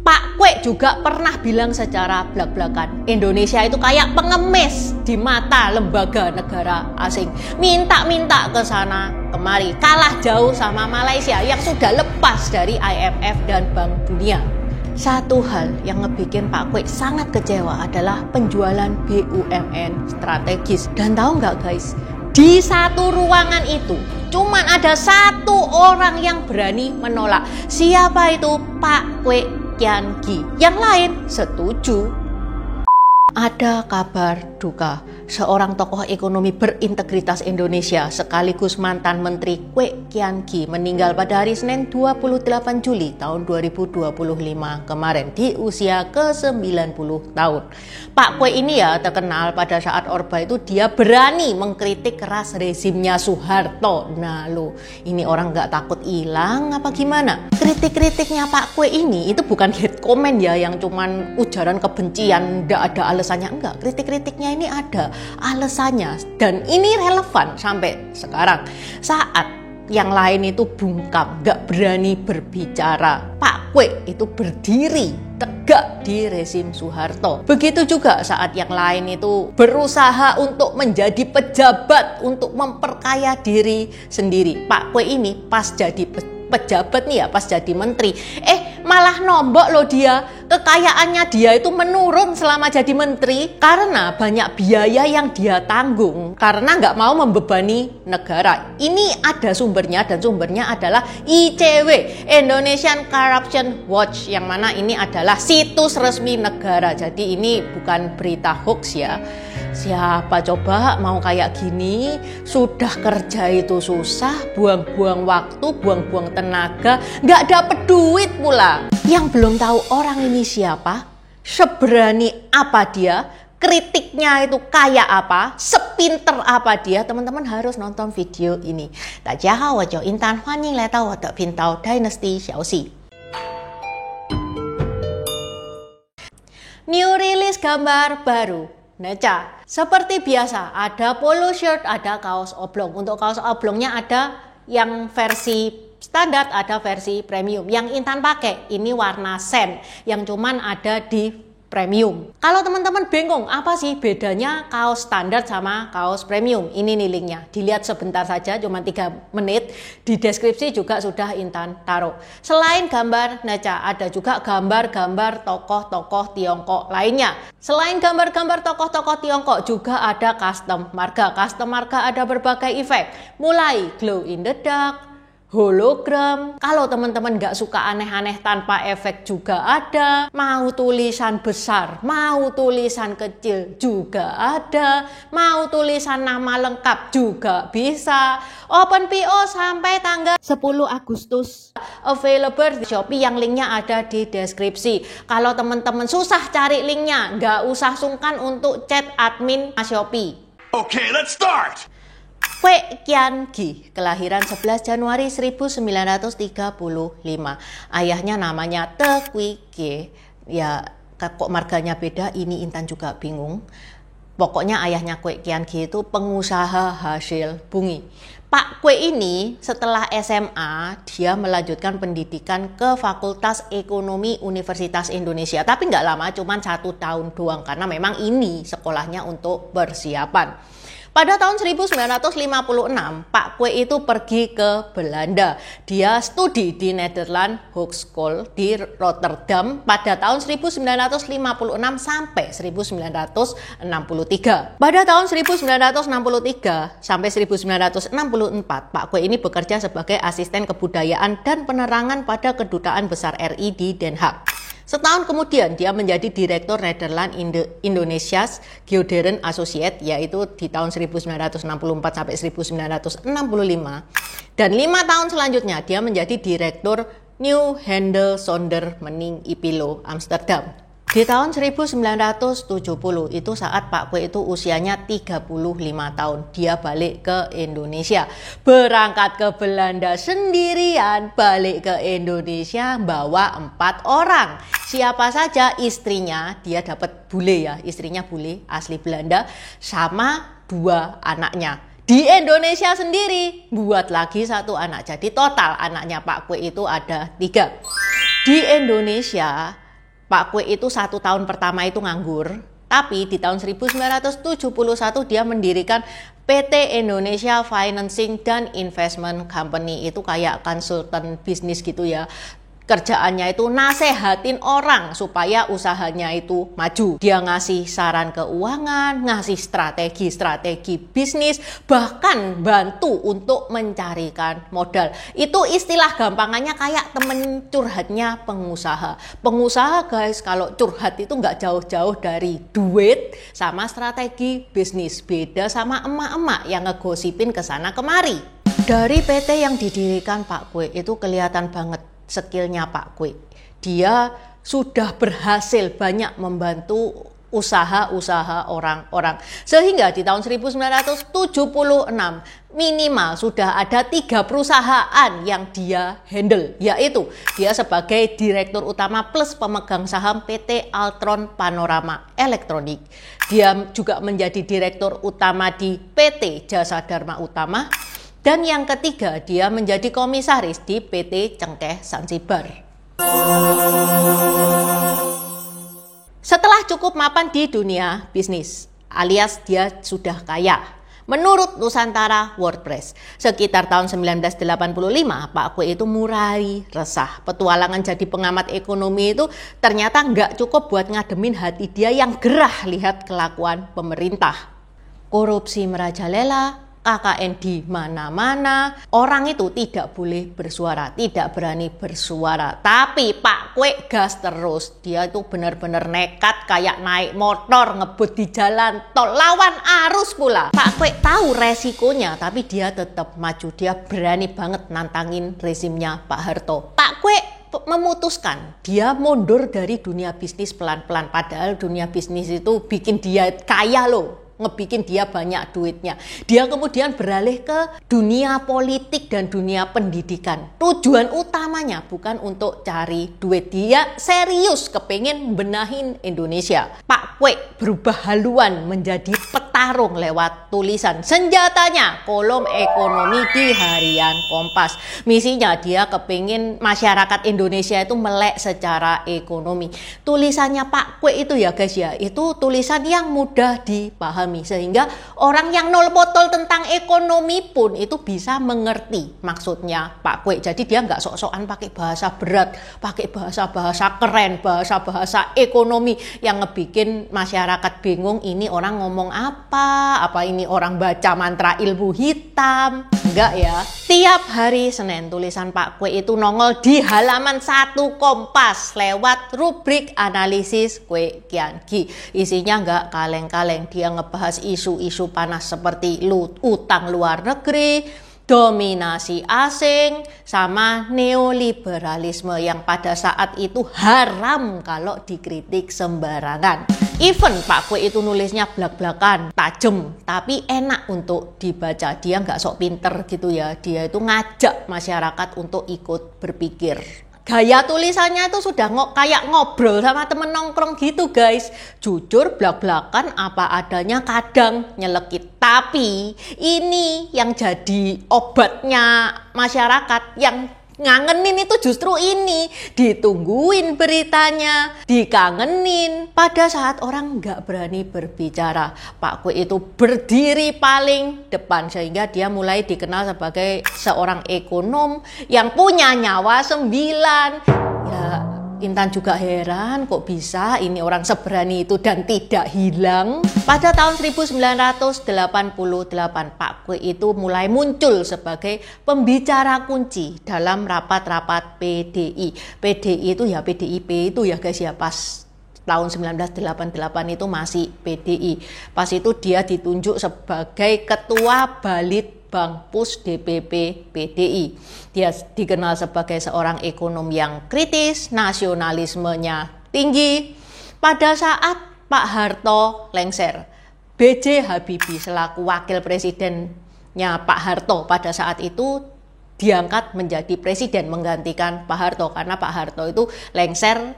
Pak Kwek juga pernah bilang secara blak-blakan, Indonesia itu kayak pengemis di mata lembaga negara asing. Minta-minta ke sana kemari, kalah jauh sama Malaysia yang sudah lepas dari IMF dan Bank Dunia. Satu hal yang ngebikin Pak Kwek sangat kecewa adalah penjualan BUMN strategis. Dan tahu nggak guys, di satu ruangan itu cuman ada satu orang yang berani menolak. Siapa itu? Pak Kwek Kian Gi. Yang lain setuju. Ada kabar duka, seorang tokoh ekonomi berintegritas Indonesia sekaligus mantan Menteri Kwek Kian Gi meninggal pada hari Senin 28 Juli tahun 2025 kemarin di usia ke-90 tahun. Pak Kwek ini ya terkenal pada saat Orba itu dia berani mengkritik keras rezimnya Soeharto. Nah lo, ini orang nggak takut hilang apa gimana? Kritik-kritiknya Pak Kwek ini itu bukan hate comment ya yang cuman ujaran kebencian, nggak ada alasannya, enggak. Kritik-kritiknya ini ada alasannya dan ini relevan sampai sekarang. Saat yang lain itu bungkam, nggak berani berbicara, Pak Kwek itu berdiri tegak di rezim Soeharto. Begitu juga saat yang lain itu berusaha untuk menjadi pejabat, untuk memperkaya diri sendiri. Pak Kwek ini pas jadi pejabat nih ya, pas jadi menteri, malah nombok loh dia. Kekayaannya dia itu menurun selama jadi menteri karena banyak biaya yang dia tanggung karena nggak mau membebani negara. Ini ada sumbernya dan sumbernya adalah ICW, Indonesian Corruption Watch, yang mana ini adalah situs resmi negara. Jadi ini bukan berita hoax ya. Siapa coba mau kayak gini? Sudah kerja itu susah, buang-buang waktu, buang-buang tenaga, nggak dapet duit pula. Yang belum tahu orang ini siapa, seberani apa dia, kritiknya itu kayak apa, sepinter apa dia, teman-teman harus nonton video ini. Dajiahao, wajo Intan,欢迎来到我的频道 Dynasty 消息。New release gambar baru. Neca, seperti biasa ada polo shirt, ada kaos oblong. Untuk kaos oblongnya ada yang versi standar, ada versi premium. Yang Intan pakai ini warna sand yang cuman ada di premium. Kalau teman-teman bingung apa sih bedanya kaos standar sama kaos premium, ini nih linknya. Dilihat sebentar saja, cuma 3 menit. Di deskripsi juga sudah Intan taruh. Selain gambar Neca, ada juga gambar-gambar tokoh-tokoh Tiongkok lainnya. Selain gambar-gambar tokoh-tokoh Tiongkok juga ada custom marga. Custom marga ada berbagai efek, mulai glow in the dark, hologram. Kalau teman-teman nggak suka aneh-aneh tanpa efek juga ada. Mau tulisan besar, mau tulisan kecil juga ada. Mau tulisan nama lengkap juga bisa. Open PO sampai tanggal 10 Agustus. Available di Shopee yang linknya ada di deskripsi. Kalau teman-teman susah cari linknya, nggak usah sungkan untuk chat admin Shopee. Okay, let's start! Kwek Kian Gi, kelahiran 11 Januari 1935. Ayahnya namanya Te Kui Gie. Ya, kok marganya beda, ini Intan juga bingung. Pokoknya ayahnya Kwek Kian Gi itu pengusaha hasil bumi. Pak Kwek ini setelah SMA, dia melanjutkan pendidikan ke Fakultas Ekonomi Universitas Indonesia. Tapi nggak lama, cuma 1 tahun doang. Karena memang ini sekolahnya untuk persiapan. Pada tahun 1956, Pak Kwek itu pergi ke Belanda. Dia studi di Nederland Hogeschool di Rotterdam pada tahun 1956 sampai 1963. Pada tahun 1963 sampai 1964, Pak Kwek ini bekerja sebagai asisten kebudayaan dan penerangan pada Kedutaan Besar RI di Den Haag. Setahun kemudian dia menjadi Direktur Nederland Indonesia's Geoderen Associate, yaitu di tahun 1964 sampai 1965. Dan 5 tahun selanjutnya dia menjadi Direktur New Handel Sonder Mening Ipilo Amsterdam. Di tahun 1970 itu saat Pak Kwek itu usianya 35 tahun, dia balik ke Indonesia. Berangkat ke Belanda sendirian, balik ke Indonesia bawa 4 orang. Siapa saja? Istrinya, dia dapat bule ya, istrinya bule asli Belanda, sama 2 anaknya. Di Indonesia sendiri buat lagi satu anak. Jadi total anaknya Pak Kwek itu ada 3. Di Indonesia Pak Kwek itu 1 tahun pertama itu nganggur. Tapi di tahun 1971 dia mendirikan PT Indonesia Financing dan Investment Company. Itu kayak konsultan bisnis gitu ya. Kerjaannya itu nasehatin orang supaya usahanya itu maju. Dia ngasih saran keuangan, ngasih strategi bisnis, bahkan bantu untuk mencarikan modal. Itu istilah gampangannya kayak temen curhatnya pengusaha. Pengusaha guys, kalau curhat itu nggak jauh-jauh dari duit sama strategi bisnis. Beda sama emak-emak yang ngegosipin kesana kemari. Dari PT yang didirikan Pak Kwek itu kelihatan banget skillnya Pak Kwek. Dia sudah berhasil banyak membantu usaha-usaha orang-orang. Sehingga di tahun 1976 minimal sudah ada 3 perusahaan yang dia handle. Yaitu dia sebagai direktur utama plus pemegang saham PT Altron Panorama Elektronik. Dia juga menjadi direktur utama di PT Jasa Dharma Utama. Dan yang ketiga, dia menjadi komisaris di PT Cengkeh Zanzibar. Setelah cukup mapan di dunia bisnis, alias dia sudah kaya. Menurut Nusantara WordPress, sekitar tahun 1985, Pak Kwek itu mulai resah. Petualangan jadi pengamat ekonomi itu ternyata nggak cukup buat ngademin hati dia yang gerah lihat kelakuan pemerintah. Korupsi merajalela, KKN di mana-mana, orang itu tidak boleh bersuara, tidak berani bersuara. Tapi Pak Kwek gas terus, dia itu benar-benar nekat kayak naik motor ngebut di jalan tol, lawan arus pula. Pak Kwek tahu resikonya, tapi dia tetap maju, dia berani banget nantangin rezimnya Pak Harto. Pak Kwek memutuskan dia mundur dari dunia bisnis pelan-pelan, padahal dunia bisnis itu bikin dia kaya loh, ngebikin dia banyak duitnya. Dia kemudian beralih ke dunia politik dan dunia pendidikan. Tujuan utamanya bukan untuk cari duit, dia serius kepengen benahin Indonesia. Pak Kwek berubah haluan menjadi petarung lewat tulisan. Senjatanya kolom ekonomi di harian Kompas. Misinya dia kepengen masyarakat Indonesia itu melek secara ekonomi. Tulisannya Pak Kwek itu ya guys ya, itu tulisan yang mudah dipahami, sehingga orang yang nol botol tentang ekonomi pun itu bisa mengerti maksudnya Pak Kwek. Jadi dia nggak sok-sokan pakai bahasa berat, pakai bahasa-bahasa keren, bahasa-bahasa ekonomi yang ngebikin masyarakat bingung, ini orang ngomong apa ini orang baca mantra ilmu hitam. Enggak ya. Tiap hari Senin tulisan Pak Kwek itu nongol di halaman 1 Kompas lewat rubrik analisis Kwek Kian Gi. Isinya nggak kaleng-kaleng, dia ngebahas isu-isu panas seperti utang luar negeri, dominasi asing, sama neoliberalisme yang pada saat itu haram kalau dikritik sembarangan. Even Pak Kwek itu nulisnya blak-blakan, tajem, tapi enak untuk dibaca. Dia nggak sok pinter gitu ya, dia itu ngajak masyarakat untuk ikut berpikir. Gaya tulisannya itu sudah kayak ngobrol sama temen nongkrong gitu guys. Jujur, blak-blakan apa adanya, kadang nyelekit. Tapi ini yang jadi obatnya masyarakat, yang ngangenin itu justru ini. Ditungguin beritanya, dikangenin. Pada saat orang nggak berani berbicara, Pak Kwek itu berdiri paling depan, sehingga dia mulai dikenal sebagai seorang ekonom yang punya nyawa 9. Ya, Intan juga heran kok bisa ini orang seberani itu dan tidak hilang. Pada tahun 1988 Pak Kwek itu mulai muncul sebagai pembicara kunci dalam rapat-rapat PDI. PDI itu ya PDIP itu ya guys ya, pas tahun 1988 itu masih PDI. Pas itu dia ditunjuk sebagai ketua Balit Bangpus DPP PDI. Dia dikenal sebagai seorang ekonom yang kritis, nasionalismenya tinggi. Pada saat Pak Harto lengser, B.J. Habibie selaku wakil presidennya Pak Harto pada saat itu diangkat menjadi presiden menggantikan Pak Harto, karena Pak Harto itu lengser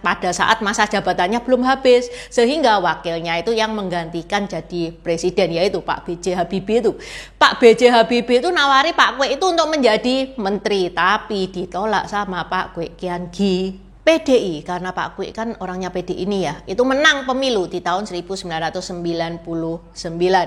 pada saat masa jabatannya belum habis, sehingga wakilnya itu yang menggantikan jadi presiden, yaitu Pak B.J. Habibie itu. Pak B.J. Habibie itu nawari Pak Kwek itu untuk menjadi menteri, tapi ditolak sama Pak Kwek Kian Gi. PDI, karena Pak Kwek kan orangnya PDI ini ya, itu menang pemilu di tahun 1999.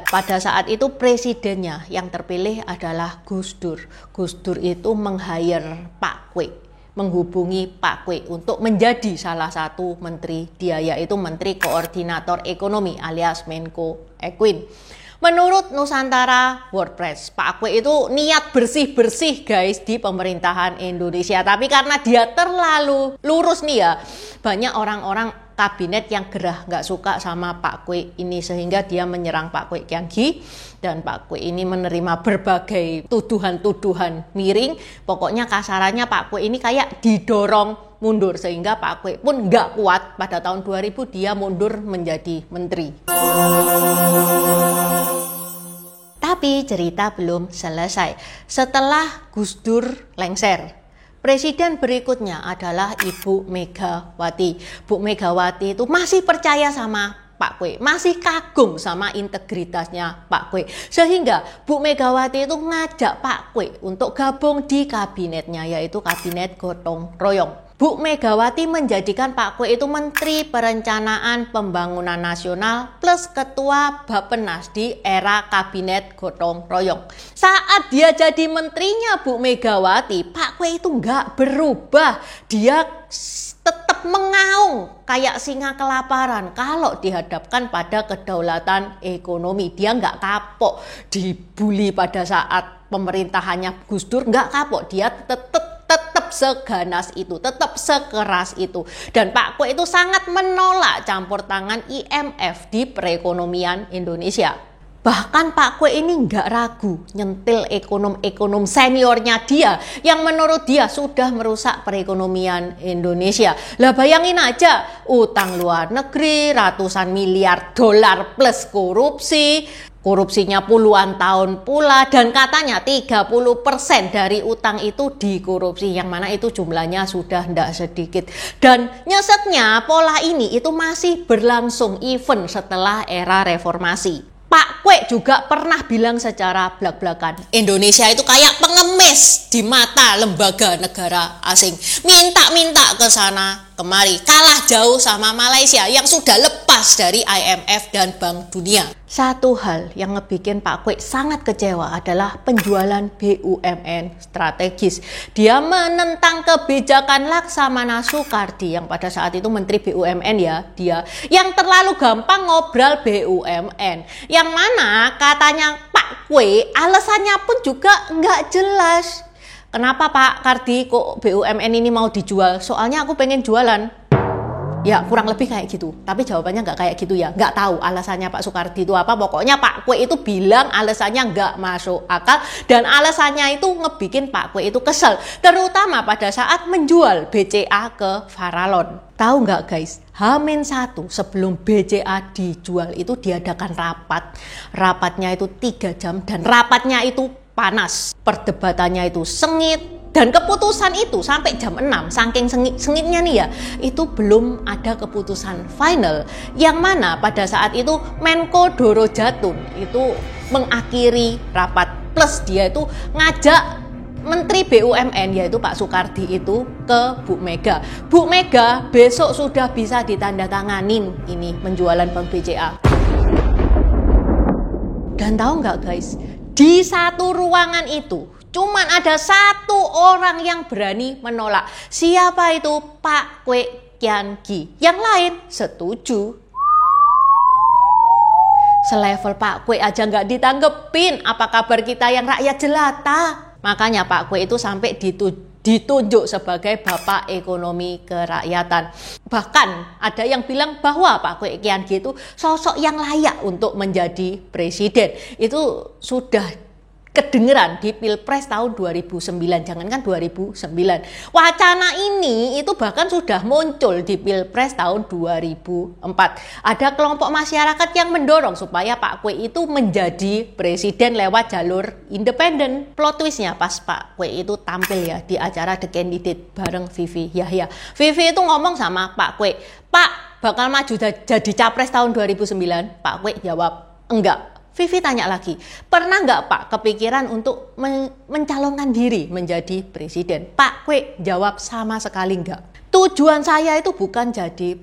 Pada saat itu presidennya yang terpilih adalah Gus Dur. Gus Dur itu meng-hire Pak Kwek, menghubungi Pak Kwek untuk menjadi salah satu menteri dia, yaitu Menteri Koordinator Ekonomi alias Menko Equin. Menurut Nusantara WordPress, Pak Kwek itu niat bersih-bersih guys di pemerintahan Indonesia. Tapi karena dia terlalu lurus nih ya, banyak orang-orang kabinet yang gerah nggak suka sama Pak Kwek ini, sehingga dia menyerang Pak Kwek Kian Gi. Dan Pak Kwek ini menerima berbagai tuduhan-tuduhan miring. Pokoknya kasarannya Pak Kwek ini kayak didorong mundur, sehingga Pak Kwek pun nggak kuat. Pada tahun 2000 dia mundur menjadi menteri. Tapi cerita belum selesai. Setelah Gus Dur lengser, presiden berikutnya adalah Ibu Megawati. Bu Megawati itu masih percaya sama Pak Kwek, masih kagum sama integritasnya Pak Kwek, sehingga Bu Megawati itu ngajak Pak Kwek untuk gabung di kabinetnya, yaitu kabinet gotong royong. Bu Megawati menjadikan Pak Kwek itu Menteri Perencanaan Pembangunan Nasional plus Ketua Bappenas di era Kabinet Gotong Royong. Saat dia jadi menterinya Bu Megawati, Pak Kwek itu nggak berubah. Dia tetap mengaung kayak singa kelaparan kalau dihadapkan pada kedaulatan ekonomi. Dia nggak kapok dibully pada saat pemerintahannya Gus Dur, nggak kapok. Dia tetap seganas itu, tetap sekeras itu. Dan Pak Kwek itu sangat menolak campur tangan IMF di perekonomian Indonesia. Bahkan Pak Kwek ini nggak ragu nyentil ekonom-ekonom seniornya dia yang menurut dia sudah merusak perekonomian Indonesia. Lah bayangin aja, utang luar negeri ratusan miliar dolar plus korupsi. Korupsinya puluhan tahun pula, dan katanya 30% dari utang itu dikorupsi, yang mana itu jumlahnya sudah tidak sedikit. Dan nyesetnya pola ini itu masih berlangsung even setelah era reformasi. Pak Kwek juga pernah bilang secara blak-blakan, Indonesia itu kayak pengemis di mata lembaga negara asing. Minta-minta ke sana kemari, kalah jauh sama Malaysia yang sudah lepas dari IMF dan Bank Dunia. Satu hal yang ngebikin Pak Kwek sangat kecewa adalah penjualan BUMN strategis. Dia menentang kebijakan Laksamana Soekardi yang pada saat itu Menteri BUMN ya, dia yang terlalu gampang ngobrol BUMN. Yang mana katanya Pak Kwek alasannya pun juga nggak jelas. Kenapa Pak Kardi kok BUMN ini mau dijual? Soalnya aku pengen jualan. Ya kurang lebih kayak gitu, tapi jawabannya nggak kayak gitu ya, nggak tahu alasannya Pak Soekardi itu apa. Pokoknya Pak Kwek itu bilang alasannya nggak masuk akal, dan alasannya itu ngebikin Pak Kwek itu kesel, terutama pada saat menjual BCA ke Farallon. Tahu nggak guys, H-1 sebelum BCA dijual itu diadakan rapatnya itu 3 jam, dan rapatnya itu panas, perdebatannya itu sengit. Dan keputusan itu sampai jam 6, saking sengitnya nih ya, itu belum ada keputusan final. Yang mana pada saat itu Menko Doro Jatun itu mengakhiri rapat, plus dia itu ngajak Menteri BUMN yaitu Pak Soekardi itu ke Bu Mega. Bu Mega besok sudah bisa ditandatanganin ini penjualan Bank BCA. Dan tahu nggak guys, di satu ruangan itu cuman ada satu orang yang berani menolak. Siapa itu? Pak Kwek Kian Gi. Yang lain setuju. Selevel Pak Kwek aja nggak ditanggepin. Apa kabar kita yang rakyat jelata? Makanya Pak Kwek itu sampai ditunjuk sebagai Bapak Ekonomi Kerakyatan. Bahkan ada yang bilang bahwa Pak Kwek Kian Gi itu sosok yang layak untuk menjadi presiden. Itu sudah kedengeran di Pilpres tahun 2009, jangankan 2009. Wacana ini itu bahkan sudah muncul di Pilpres tahun 2004. Ada kelompok masyarakat yang mendorong supaya Pak Kwek itu menjadi presiden lewat jalur independen. Plot twistnya pas Pak Kwek itu tampil ya di acara The Candidate bareng Vivi Yahya. Vivi itu ngomong sama Pak Kwek, "Pak, bakal maju jadi capres tahun 2009? Pak Kwek jawab, "Enggak." Vivi tanya lagi, "Pernah nggak Pak kepikiran untuk mencalonkan diri menjadi presiden?" Pak Kwek jawab, "Sama sekali enggak. Tujuan saya itu bukan jadi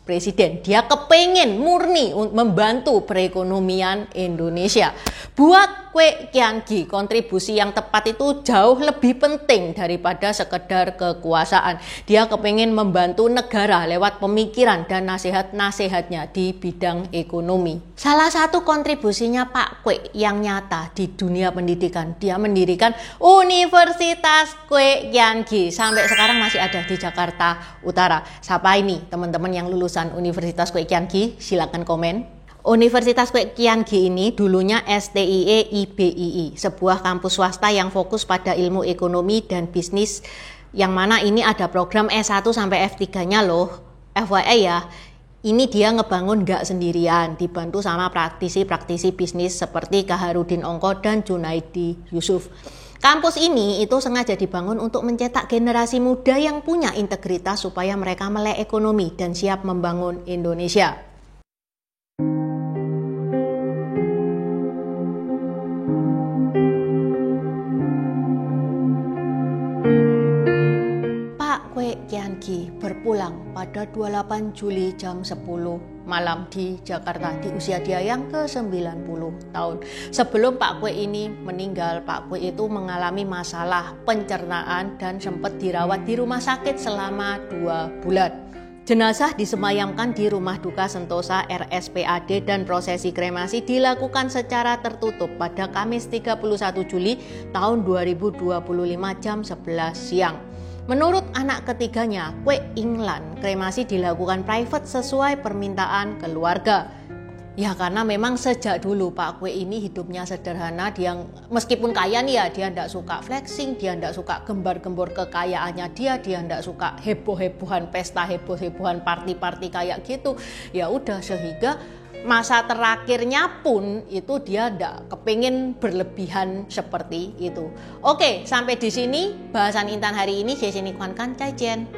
presiden. Dia kepengen murni membantu perekonomian Indonesia." Buat Kwek Kian Gi, kontribusi yang tepat itu jauh lebih penting daripada sekedar kekuasaan. Dia kepengen membantu negara lewat pemikiran dan nasihat-nasihatnya di bidang ekonomi. Salah satu kontribusinya Pak Kwek yang nyata di dunia pendidikan, dia mendirikan Universitas Kwek Kian Gi. Sampai sekarang masih ada di Jakarta Utara. Siapa ini teman-teman yang lulusan Universitas Kwek Kian Gi? Silakan komen. Universitas Kwek Kian Gi ini dulunya STIE IBII, sebuah kampus swasta yang fokus pada ilmu ekonomi dan bisnis, yang mana ini ada program S1 sampai F3-nya loh. FYI ya, ini dia ngebangun nggak sendirian, dibantu sama praktisi-praktisi bisnis seperti Kaharudin Ongko dan Junaidi Yusuf. Kampus ini itu sengaja dibangun untuk mencetak generasi muda yang punya integritas supaya mereka melek ekonomi dan siap membangun Indonesia. Pak Kwek Kian Gi berpulang pada 28 Juli jam 10 malam di Jakarta di usia dia yang ke-90 tahun. Sebelum Pak Kwek ini meninggal, Pak Kwek itu mengalami masalah pencernaan dan sempat dirawat di rumah sakit selama 2 bulan. Jenazah disemayamkan di Rumah Duka Sentosa RSPAD dan prosesi kremasi dilakukan secara tertutup pada Kamis 31 Juli tahun 2025 jam 11 siang. Menurut anak ketiganya, Kwek Inglan, kremasi dilakukan private sesuai permintaan keluarga. Ya karena memang sejak dulu Pak Kwek ini hidupnya sederhana. Dia meskipun kaya nih ya, dia tidak suka flexing, dia tidak suka gembar-gembor kekayaannya dia tidak suka heboh-hebohan pesta, heboh-hebohan party-party kayak gitu. Ya udah, sehingga masa terakhirnya pun itu dia tidak kepingin berlebihan seperti itu. Oke, sampai di sini bahasan Intan hari ini. Saya sini Kwan Kan Cai Jen.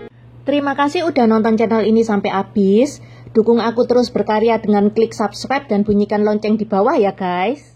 Terima kasih udah nonton channel ini sampai habis. Dukung aku terus berkarya dengan klik subscribe dan bunyikan lonceng di bawah ya guys.